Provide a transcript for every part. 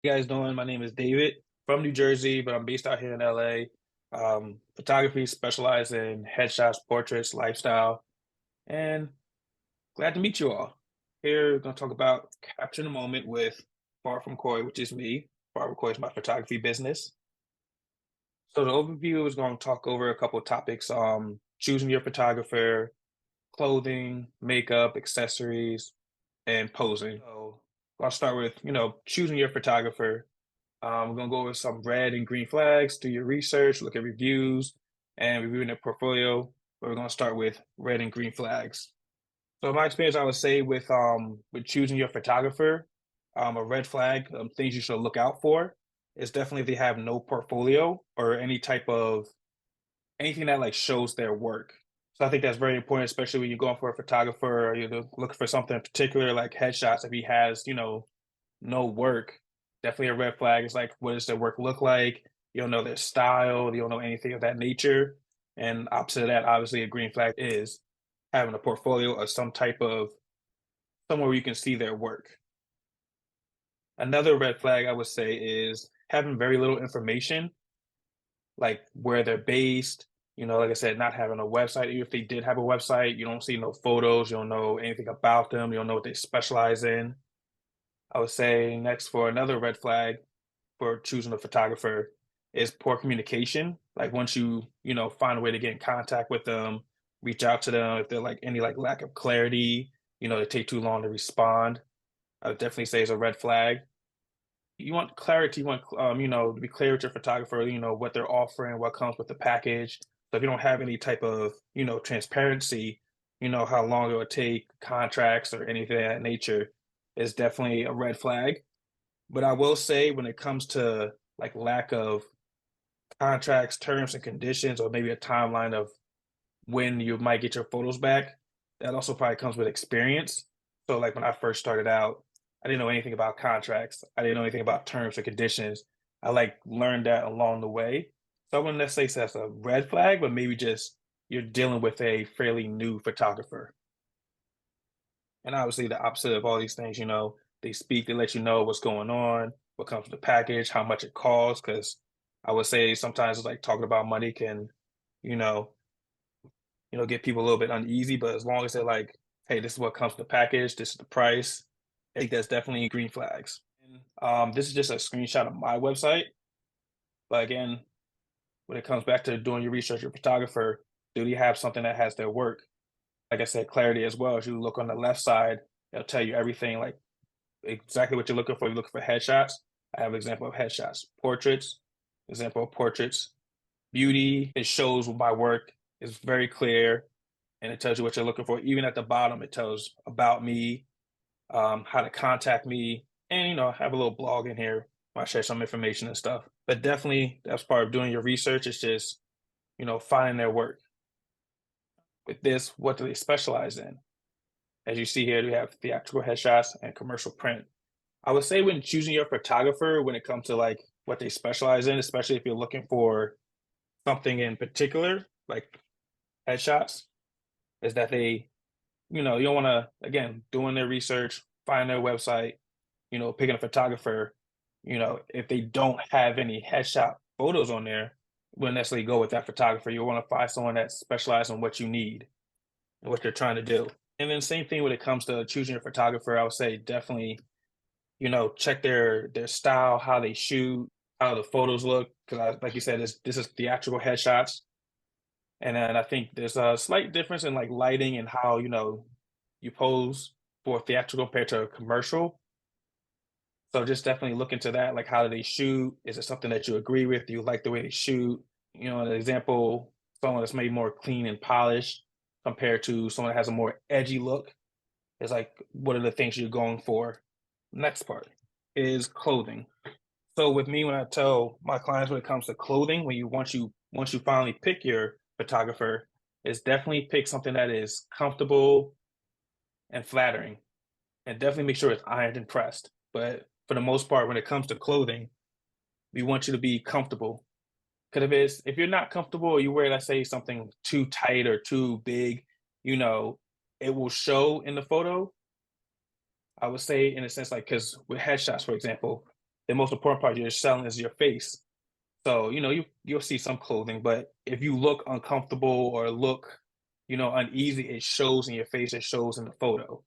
You guys doing? My name is David from New Jersey, but I'm based out here in LA. Photography, specialize in headshots, portraits, lifestyle, and glad to meet you all. Here, we're going to talk about capturing the moment with From Coy, which is me. From Coy is my photography business. So the overview is going to talk over a couple of topics: choosing your photographer, clothing, makeup, accessories, and posing. So I'll start with choosing your photographer. We're gonna go over some red and green flags, do your research, look at reviews, and reviewing their portfolio. But we're gonna start with red and green flags. So in my experience, I would say with choosing your photographer, a red flag, things you should look out for is definitely if they have no portfolio or any type of anything that like shows their work. So I think that's very important, especially when you're going for a photographer or you're looking for something in particular like headshots. If he has, no work, definitely a red flag. It's like, what does their work look like? You don't know their style, you don't know anything of that nature. And opposite of that, obviously, a green flag is having a portfolio of some type of somewhere where you can see their work. Another red flag I would say is having very little information, like where they're based. Like I said, not having a website. Even if they did have a website, you don't see no photos, you don't know anything about them, you don't know what they specialize in. I would say next for another red flag for choosing a photographer is poor communication. Like once you find a way to get in contact with them, reach out to them if they're like any like lack of clarity, they take too long to respond. I would definitely say is a red flag. You want clarity, you want to be clear with your photographer, what they're offering, what comes with the package. So if you don't have any type of, transparency, how long it would take, contracts or anything of that nature is definitely a red flag. But I will say when it comes to like lack of contracts, terms and conditions, or maybe a timeline of when you might get your photos back, that also probably comes with experience. So like when I first started out, I didn't know anything about contracts. I didn't know anything about terms or conditions. I like learned that along the way. So I wouldn't necessarily say that's a red flag, but maybe just you're dealing with a fairly new photographer. And obviously, the opposite of all these things, they speak, they let you know what's going on, what comes with the package, how much it costs. Because I would say sometimes it's like talking about money can, you know, get people a little bit uneasy. But as long as they're like, hey, this is what comes with the package, this is the price, I think that's definitely green flags. And, this is just a screenshot of my website. But again, when it comes back to doing your research, your photographer, do they have something that has their work? Like I said, clarity as well. As you look on the left side, it'll tell you everything like exactly what you're looking for. You're looking for headshots. I have an example of headshots. Portraits, example of portraits. Beauty, it shows my work is very clear and it tells you what you're looking for. Even at the bottom, it tells about me, how to contact me, and I have a little blog in here. I share some information and stuff. But definitely that's part of doing your research. It's just, finding their work. With this, what do they specialize in? As you see here, we have theatrical headshots and commercial print. I would say when choosing your photographer, when it comes to like what they specialize in, especially if you're looking for something in particular, like headshots, is that you don't want to, again, doing their research, find their website, picking a photographer, if they don't have any headshot photos on there, wouldn't necessarily go with that photographer. You want to find someone that specializes in what you need and what you're trying to do. And then same thing when it comes to choosing your photographer, I would say definitely check their style, how they shoot, how the photos look. Because like you said, this is theatrical headshots, and then I think there's a slight difference in like lighting and how you pose for theatrical compared to a commercial. So just definitely look into that. Like, how do they shoot? Is it something that you agree with? Do you like the way they shoot? An example, someone that's maybe more clean and polished compared to someone that has a more edgy look. Is like, what are the things you're going for? Next part is clothing. So with me, when I tell my clients when it comes to clothing, when you once you finally pick your photographer, is definitely pick something that is comfortable and flattering, and definitely make sure it's ironed and pressed. But for the most part, when it comes to clothing, we want you to be comfortable. Because if you're not comfortable, or you wear, let's say, something too tight or too big, you know, it will show in the photo. I would say, in a sense, like because with headshots, for example, the most important part you're selling is your face. So, you'll see some clothing, but if you look uncomfortable or look, uneasy, it shows in your face, it shows in the photo.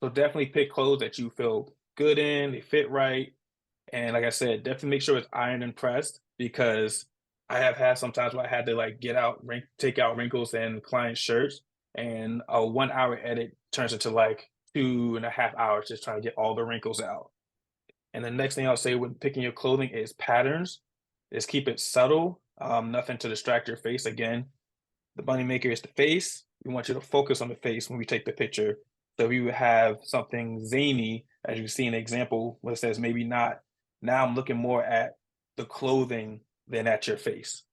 So definitely pick clothes that you feel good in, they fit right. And like I said, definitely make sure it's ironed and pressed because I have had sometimes where I had to like take out wrinkles in client shirts, and a 1 hour edit turns into like 2.5 hours just trying to get all the wrinkles out. And the next thing I'll say when picking your clothing is patterns, is keep it subtle, nothing to distract your face. Again, the money maker is the face. We want you to focus on the face when we take the picture. So if you have something zany, as you see an example where it says maybe not, now I'm looking more at the clothing than at your face.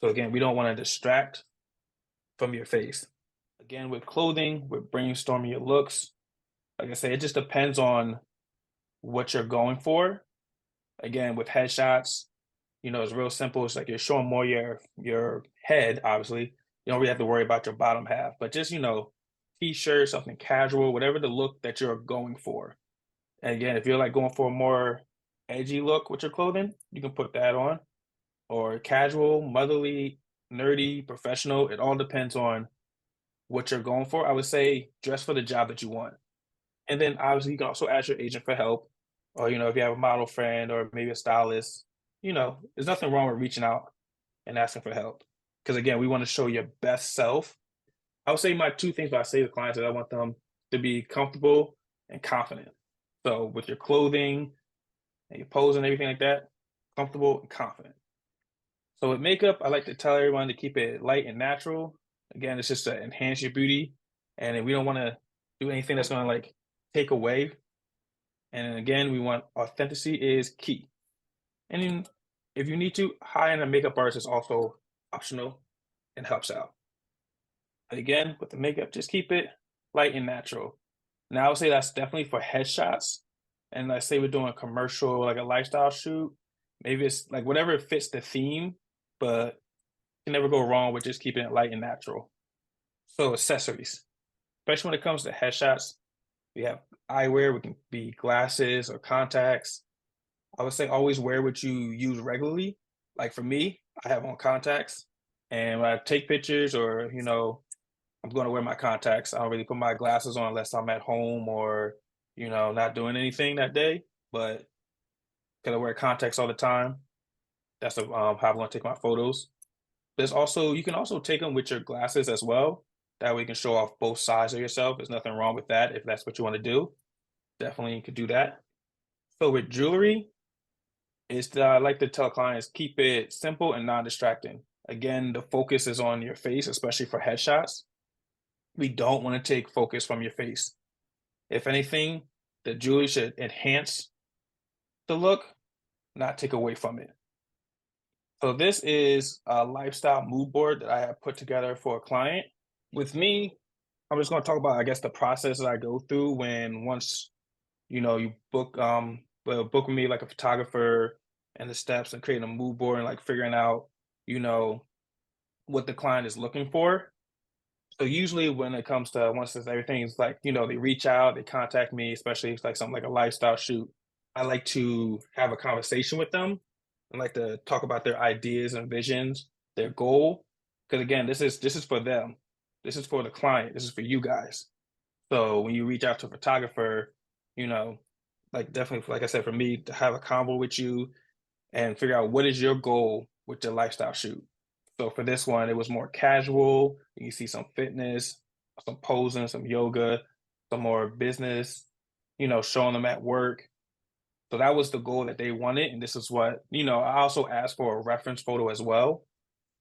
So again, we don't want to distract from your face. Again, with clothing, with brainstorming your looks, like I say, it just depends on what you're going for. Again, with headshots, it's real simple. It's like you're showing more your head, obviously. You don't really have to worry about your bottom half, but just, t-shirt, something casual, whatever the look that you're going for. And again, if you're like going for a more edgy look with your clothing, you can put that on. Or casual, motherly, nerdy, professional. It all depends on what you're going for. I would say dress for the job that you want. And then obviously you can also ask your agent for help. Or, if you have a model friend or maybe a stylist, there's nothing wrong with reaching out and asking for help. Because again, we want to show your best self. I would say my two things I say to clients that I want them to be comfortable and confident. So with your clothing and your pose and everything like that, comfortable and confident. So with makeup, I like to tell everyone to keep it light and natural. Again, it's just to enhance your beauty. And then we don't want to do anything that's going to like take away. And then again, we want authenticity is key. And then if you need to, hire a makeup artist is also optional and helps out. And again, with the makeup, just keep it light and natural. Now, I would say that's definitely for headshots. And let's say we're doing a commercial, like a lifestyle shoot. Maybe it's like whatever fits the theme, but you can never go wrong with just keeping it light and natural. So accessories, especially when it comes to headshots, we have eyewear, we can be glasses or contacts. I would say always wear what you use regularly. Like for me, I have on contacts, and when I take pictures or I'm going to wear my contacts. I don't really put my glasses on unless I'm at home or not doing anything that day. But because I wear contacts all the time, that's how I'm going to take my photos. There's also you can also take them with your glasses as well. That way you can show off both sides of yourself. There's nothing wrong with that if that's what you want to do. Definitely you could do that. So with jewelry, is that I like to tell clients keep it simple and non-distracting. Again, the focus is on your face, especially for headshots. We don't want to take focus from your face. If anything, the jewelry should enhance the look, not take away from it. So this is a lifestyle mood board that I have put together for a client. With me, I'm just going to talk about, I guess, the process that I go through when once you book with me like a photographer and the steps and creating a mood board and like figuring out you know what the client is looking for. So usually when it comes to once it's everything's like, they reach out, they contact me, especially if it's like something like a lifestyle shoot. I like to have a conversation with them and like to talk about their ideas and visions, their goal. Because again, this is for them. This is for the client. This is for you guys. So when you reach out to a photographer, you know, like definitely like I said, for me to have a convo with you and figure out what is your goal with your lifestyle shoot. So for this one, it was more casual. You can see some fitness, some posing, some yoga, some more business, showing them at work. So that was the goal that they wanted. And this is what, I also asked for a reference photo as well,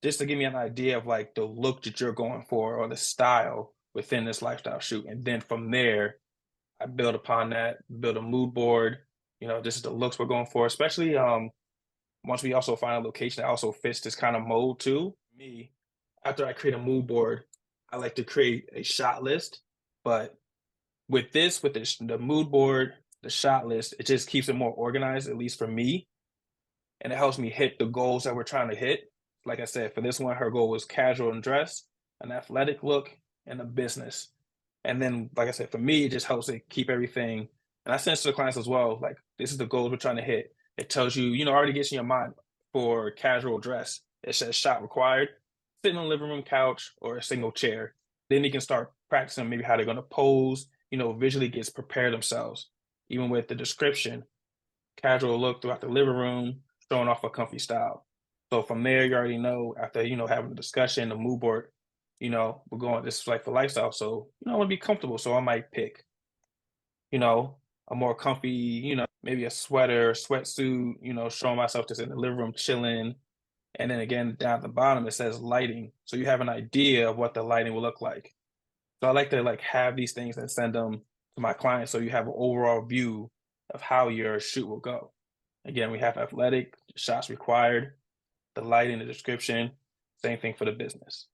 just to give me an idea of like the look that you're going for or the style within this lifestyle shoot. And then from there, I build upon that, build a mood board. This is the looks we're going for, especially once we also find a location that also fits this kind of mold too. Me, after I create a mood board, I like to create a shot list. But with the mood board, the shot list, it just keeps it more organized, at least for me. And it helps me hit the goals that we're trying to hit. Like I said, for this one, her goal was casual and dress, an athletic look, and a business. And then, like I said, for me, it just helps it keep everything And I send it to the clients as well. Like, this is the goals we're trying to hit. It tells you, already gets in your mind for casual dress. It says shot required, sit on the living room couch or a single chair. Then they can start practicing maybe how they're going to pose, visually gets prepare themselves. Even with the description, casual look throughout the living room, showing off a comfy style. So from there, you already know after, having a discussion, the mood board, we're going, this is like for lifestyle. So, I want to be comfortable. So I might pick, you know, a more comfy, maybe a sweater, sweatsuit, showing myself just in the living room chilling. And then again, down at the bottom, it says lighting. So you have an idea of what the lighting will look like. So I like to like have these things and send them to my clients so you have an overall view of how your shoot will go. Again, we have athletic, shots required, the lighting, the description, same thing for the business.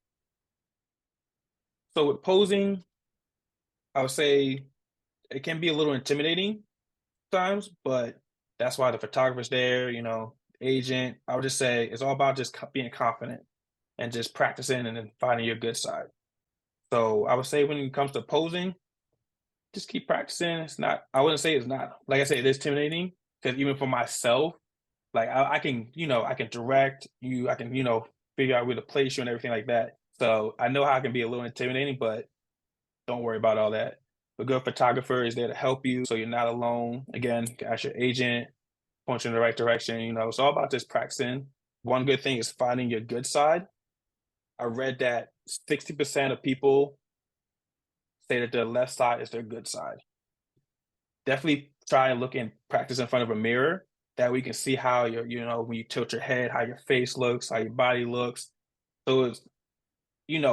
So with posing, I would say it can be a little intimidating times, but that's why the photographer's there, agent. I would just say it's all about just being confident and just practicing and then finding your good side. So I would say when it comes to posing, just keep practicing. It's not, I wouldn't say it's not, like I said, it is intimidating because even for myself, like I can, I can direct you, I can, figure out where to place you and everything like that. So I know how it can be a little intimidating, but don't worry about all that. A good photographer is there to help you so you're not alone. Again, ask your agent, point you in the right direction. It's all about just practicing. One good thing is finding your good side. I read that 60% of people say that their left side is their good side. Definitely try and look and practice in front of a mirror that we can see how when you tilt your head, how your face looks, how your body looks. So it's, in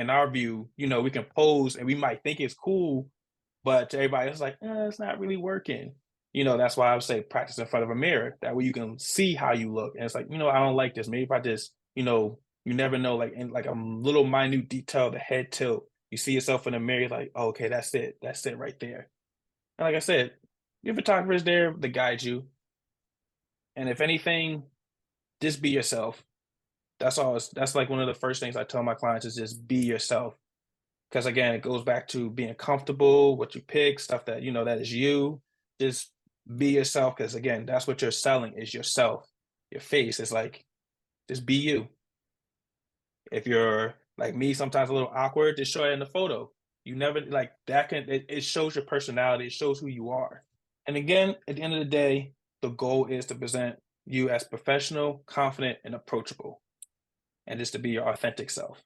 our view, we can pose and we might think it's cool, but to everybody it's like, it's not really working. That's why I would say practice in front of a mirror. That way you can see how you look. And it's like, I don't like this. Maybe if I just, you never know, like in like a little minute detail, the head tilt. You see yourself in the mirror, you're like, oh, okay, that's it. That's it right there. And like I said, your photographer is there to guide you. And if anything, just be yourself. That's all. That's like one of the first things I tell my clients is just be yourself. Because again, it goes back to being comfortable, what you pick, stuff that that is you. Just be yourself. Because again, that's what you're selling is yourself. Your face is like just be you. If you're like me, sometimes a little awkward, just show it in the photo. You never like that can it shows your personality, it shows who you are. And again, at the end of the day, the goal is to present you as professional, confident, and approachable, and just to be your authentic self.